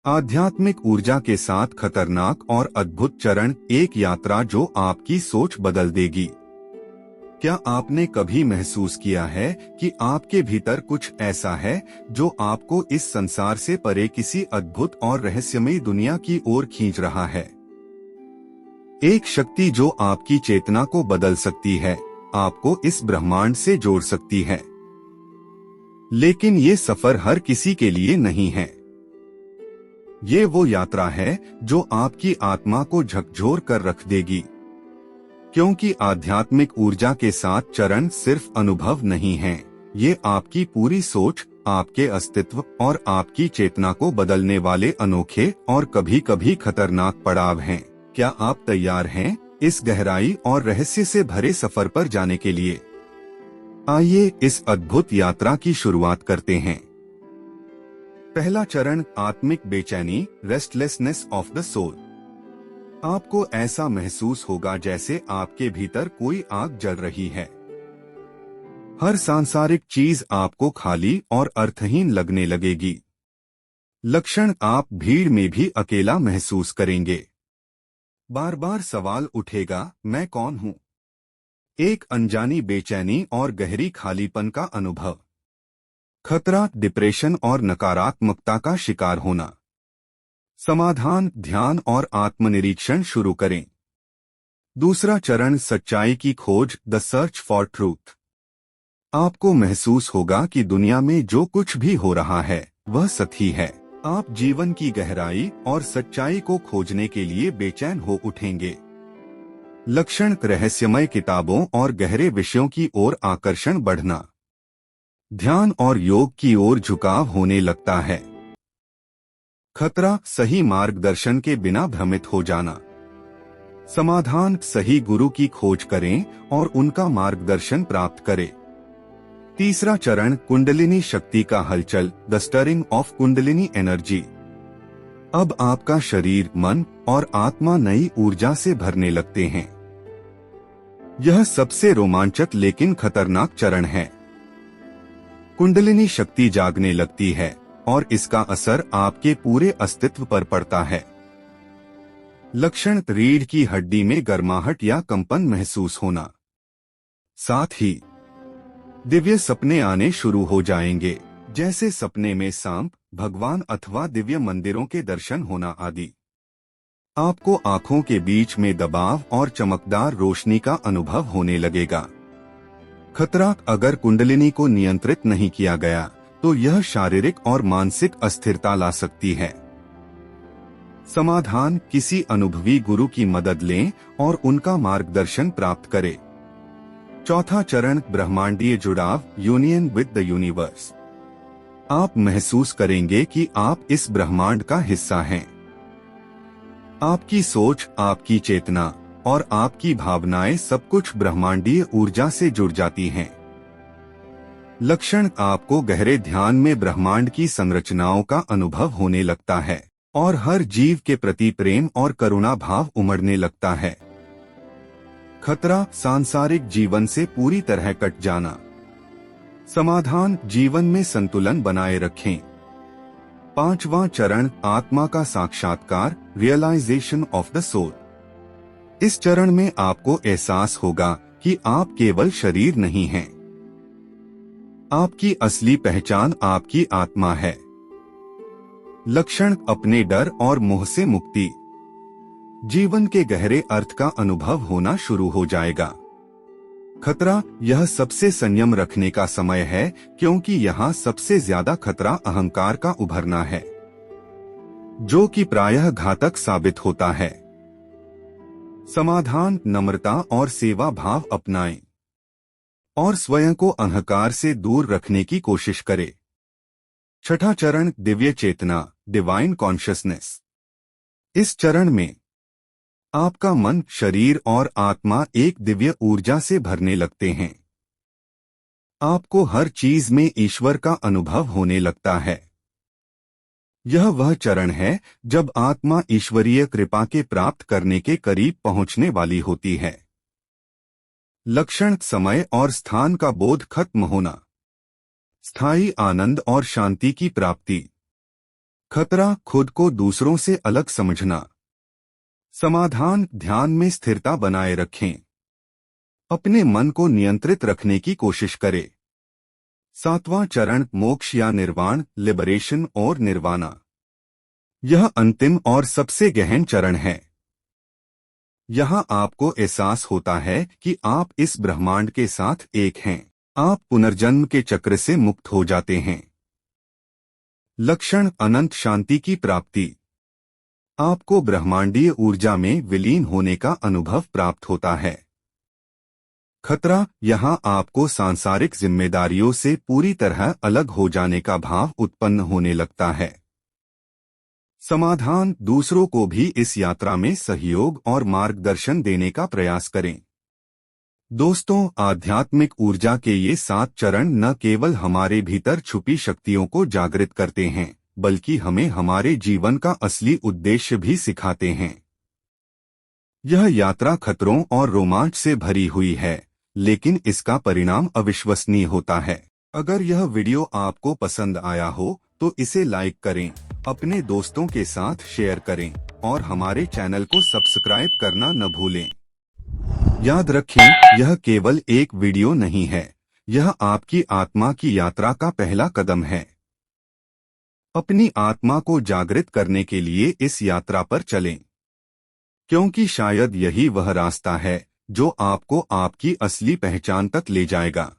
आध्यात्मिक ऊर्जा के साथ खतरनाक और अद्भुत चरण, एक यात्रा जो आपकी सोच बदल देगी। क्या आपने कभी महसूस किया है कि आपके भीतर कुछ ऐसा है जो आपको इस संसार से परे किसी अद्भुत और रहस्यमयी दुनिया की ओर खींच रहा है? एक शक्ति जो आपकी चेतना को बदल सकती है, आपको इस ब्रह्मांड से जोड़ सकती है। लेकिन ये सफर हर किसी के लिए नहीं है। ये वो यात्रा है जो आपकी आत्मा को झकझोर कर रख देगी, क्योंकि आध्यात्मिक ऊर्जा के साथ चरण सिर्फ अनुभव नहीं हैं, ये आपकी पूरी सोच, आपके अस्तित्व और आपकी चेतना को बदलने वाले अनोखे और कभी कभी खतरनाक पड़ाव हैं। क्या आप तैयार हैं इस गहराई और रहस्य से भरे सफर पर जाने के लिए? आइए इस अद्भुत यात्रा की शुरुआत करते हैं। पहला चरण, आत्मिक बेचैनी, रेस्टलेसनेस ऑफ द सोल। आपको ऐसा महसूस होगा जैसे आपके भीतर कोई आग जल रही है। हर सांसारिक चीज आपको खाली और अर्थहीन लगने लगेगी। लक्षण, आप भीड़ में भी अकेला महसूस करेंगे। बार बार सवाल उठेगा, मैं कौन हूँ? एक अनजानी बेचैनी और गहरी खालीपन का अनुभव। खतरा, डिप्रेशन और नकारात्मकता का शिकार होना। समाधान, ध्यान और आत्मनिरीक्षण शुरू करें। दूसरा चरण, सच्चाई की खोज, द सर्च फॉर ट्रूथ। आपको महसूस होगा कि दुनिया में जो कुछ भी हो रहा है वह सही है। आप जीवन की गहराई और सच्चाई को खोजने के लिए बेचैन हो उठेंगे। लक्षण, रहस्यमय किताबों और गहरे विषयों की ओर आकर्षण बढ़ना। ध्यान और योग की ओर झुकाव होने लगता है। खतरा, सही मार्गदर्शन के बिना भ्रमित हो जाना। समाधान, सही गुरु की खोज करें और उनका मार्गदर्शन प्राप्त करें। तीसरा चरण, कुंडलिनी शक्ति का हलचल, the stirring of kundalini energy. अब आपका शरीर, मन और आत्मा नई ऊर्जा से भरने लगते हैं। यह सबसे रोमांचक लेकिन खतरनाक चरण है। कुंडलिनी शक्ति जागने लगती है और इसका असर आपके पूरे अस्तित्व पर पड़ता है। लक्षण, रीढ़ की हड्डी में गर्माहट या कंपन महसूस होना। साथ ही दिव्य सपने आने शुरू हो जाएंगे, जैसे सपने में सांप, भगवान अथवा दिव्य मंदिरों के दर्शन होना आदि। आपको आंखों के बीच में दबाव और चमकदार रोशनी का अनुभव होने लगेगा। खतरा, अगर कुंडलिनी को नियंत्रित नहीं किया गया तो यह शारीरिक और मानसिक अस्थिरता ला सकती है। समाधान, किसी अनुभवी गुरु की मदद लें और उनका मार्गदर्शन प्राप्त करें। चौथा चरण, ब्रह्मांडीय जुड़ाव, यूनियन विद द यूनिवर्स। आप महसूस करेंगे कि आप इस ब्रह्मांड का हिस्सा हैं। आपकी सोच, आपकी चेतना और आपकी भावनाएं सब कुछ ब्रह्मांडीय ऊर्जा से जुड़ जाती हैं। लक्षण, आपको गहरे ध्यान में ब्रह्मांड की संरचनाओं का अनुभव होने लगता है और हर जीव के प्रति प्रेम और करुणा भाव उमड़ने लगता है। खतरा, सांसारिक जीवन से पूरी तरह कट जाना। समाधान, जीवन में संतुलन बनाए रखें। पांचवां चरण, आत्मा का साक्षात्कार, रियलाइजेशन ऑफ द सोल। इस चरण में आपको एहसास होगा कि आप केवल शरीर नहीं हैं। आपकी असली पहचान आपकी आत्मा है। लक्षण, अपने डर और मोह से मुक्ति। जीवन के गहरे अर्थ का अनुभव होना शुरू हो जाएगा। खतरा, यह सबसे संयम रखने का समय है, क्योंकि यहाँ सबसे ज्यादा खतरा अहंकार का उभरना है, जो कि प्रायः घातक साबित होता है। समाधान, नम्रता और सेवा भाव अपनाएं और स्वयं को अहंकार से दूर रखने की कोशिश करें। छठा चरण, दिव्य चेतना, डिवाइन कॉन्शियसनेस। इस चरण में आपका मन, शरीर और आत्मा एक दिव्य ऊर्जा से भरने लगते हैं। आपको हर चीज में ईश्वर का अनुभव होने लगता है। यह वह चरण है जब आत्मा ईश्वरीय कृपा के प्राप्त करने के करीब पहुंचने वाली होती है। लक्षण, समय और स्थान का बोध खत्म होना। स्थायी आनंद और शांति की प्राप्ति। खतरा, खुद को दूसरों से अलग समझना। समाधान, ध्यान में स्थिरता बनाए रखें। अपने मन को नियंत्रित रखने की कोशिश करें। सातवां चरण, मोक्ष या निर्वाण, लिबरेशन और निर्वाणा। यह अंतिम और सबसे गहन चरण है। यहाँ आपको एहसास होता है कि आप इस ब्रह्मांड के साथ एक हैं। आप पुनर्जन्म के चक्र से मुक्त हो जाते हैं। लक्षण, अनंत शांति की प्राप्ति। आपको ब्रह्मांडीय ऊर्जा में विलीन होने का अनुभव प्राप्त होता है। खतरा, यहाँ आपको सांसारिक जिम्मेदारियों से पूरी तरह अलग हो जाने का भाव उत्पन्न होने लगता है। समाधान, दूसरों को भी इस यात्रा में सहयोग और मार्गदर्शन देने का प्रयास करें। दोस्तों, आध्यात्मिक ऊर्जा के ये 7 चरण न केवल हमारे भीतर छुपी शक्तियों को जागृत करते हैं, बल्कि हमें हमारे जीवन का असली उद्देश्य भी सिखाते हैं। यह यात्रा खतरों और रोमांच से भरी हुई है, लेकिन इसका परिणाम अविश्वसनीय होता है। अगर यह वीडियो आपको पसंद आया हो तो इसे लाइक करें, अपने दोस्तों के साथ शेयर करें और हमारे चैनल को सब्सक्राइब करना न भूलें। याद रखें, यह केवल एक वीडियो नहीं है, यह आपकी आत्मा की यात्रा का पहला कदम है। अपनी आत्मा को जागृत करने के लिए इस यात्रा पर चलें, क्योंकि शायद यही वह रास्ता है जो आपको आपकी असली पहचान तक ले जाएगा।